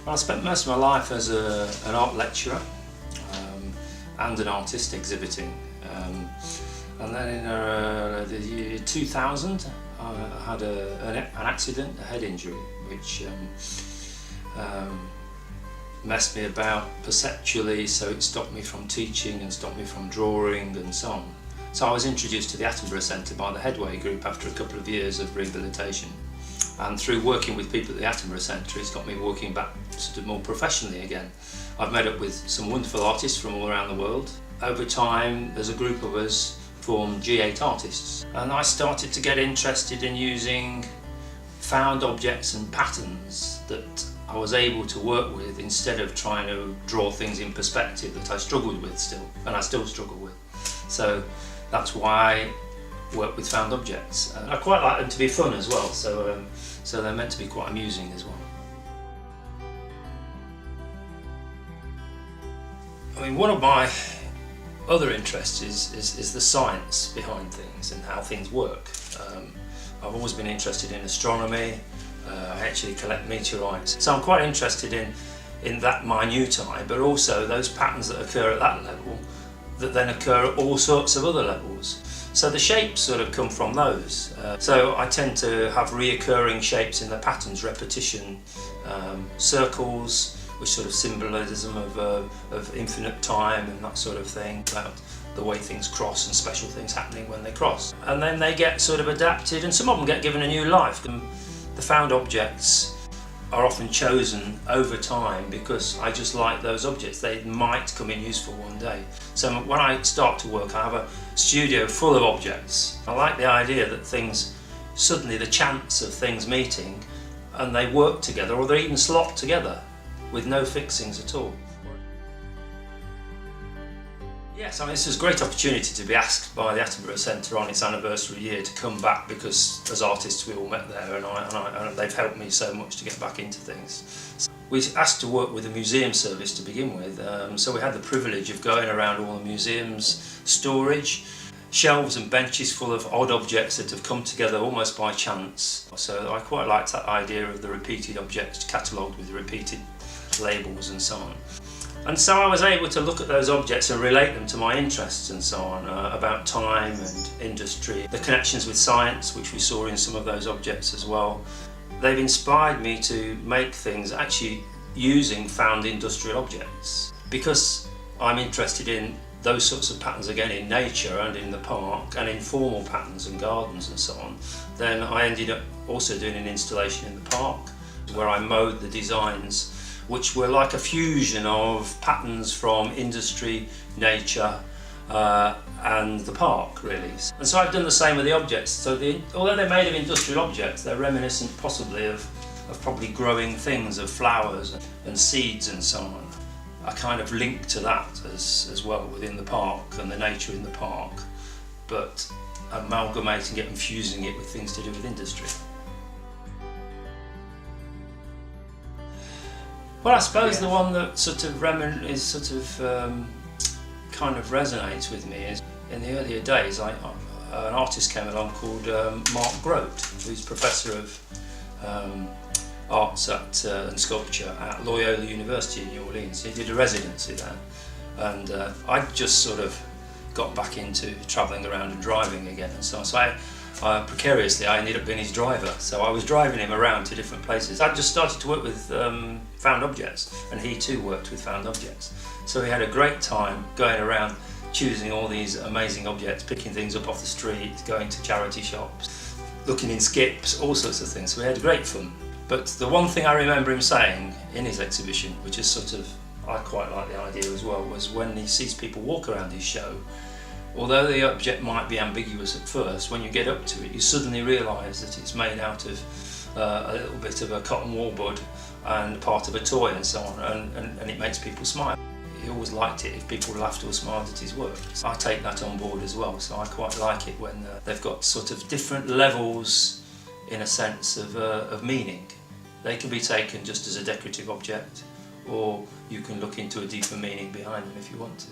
I spent most of my life as an art lecturer and an artist exhibiting. And then in the year 2000 I had an accident, a head injury, which messed me about perceptually, so it stopped me from teaching and stopped me from drawing and so on. So I was introduced to the Attenborough Centre by the Headway group after a couple of years of rehabilitation. And through working with people at the Attenborough Centre, it's got me working back sort of more professionally again. I've met up with some wonderful artists from all around the world. Over time, there's a group of us formed G8 artists. And I started to get interested in using found objects and patterns that I was able to work with instead of trying to draw things in perspective that I struggled with still, and I still struggle with. So that's why I work with found objects. I quite like them to be fun as well, so they're meant to be quite amusing as well. I mean, one of my other interests is the science behind things and how things work. I've always been interested in astronomy. I actually collect meteorites, so I'm quite interested in that minutiae, but also those patterns that occur at that level that then occur at all sorts of other levels. So the shapes sort of come from those. So I tend to have reoccurring shapes in the patterns, repetition, circles, which sort of symbolism of infinite time and that sort of thing, about the way things cross and special things happening when they cross. And then they get sort of adapted, and some of them get given a new life. The found objects are often chosen over time because I just like those objects. They might come in useful one day. So when I start to work, I have a studio full of objects. I like the idea that things, suddenly the chance of things meeting, and they work together, or they even slot together with no fixings at all. Yes, I mean, this is a great opportunity to be asked by the Attenborough Centre on its anniversary year to come back, because as artists we all met there, and they've helped me so much to get back into things. So we were asked to work with a museum service to begin with, so we had the privilege of going around all the museums' storage, shelves and benches full of odd objects that have come together almost by chance. So I quite liked that idea of the repeated objects catalogued with repeated labels and so on. And so I was able to look at those objects and relate them to my interests and so on, about time and industry, the connections with science, which we saw in some of those objects as well. They've inspired me to make things actually using found industrial objects. Because I'm interested in those sorts of patterns again in nature and in the park and in formal patterns and gardens and so on, then I ended up also doing an installation in the park where I mowed the designs, which were like a fusion of patterns from industry, nature and the park, really. And so I've done the same with the objects. So although they're made of industrial objects, they're reminiscent possibly of probably growing things, of flowers and seeds and so on. I kind of link to that as well within the park and the nature in the park, but amalgamating it and fusing it with things to do with industry. Well, I suppose the one that sort of kind of resonates with me is in the earlier days. An artist came along called Mark Grote, who's Professor of Arts and Sculpture at Loyola University in New Orleans. He did a residency there, and I just sort of got back into travelling around and driving again, and so precariously I ended up being his driver. So I was driving him around to different places. I just started to work with found objects, and he too worked with found objects. So we had a great time going around choosing all these amazing objects, picking things up off the street, going to charity shops, looking in skips, all sorts of things. So we had great fun. But the one thing I remember him saying in his exhibition, which is I quite like the idea as well, was when he sees people walk around his show, although the object might be ambiguous at first, when you get up to it, you suddenly realise that it's made out of a little bit of a cotton wool bud and part of a toy and so on, and it makes people smile. He always liked it if people laughed or smiled at his work. So I take that on board as well, so I quite like it when they've got sort of different levels, in a sense, of meaning. They can be taken just as a decorative object, or you can look into a deeper meaning behind them if you want to.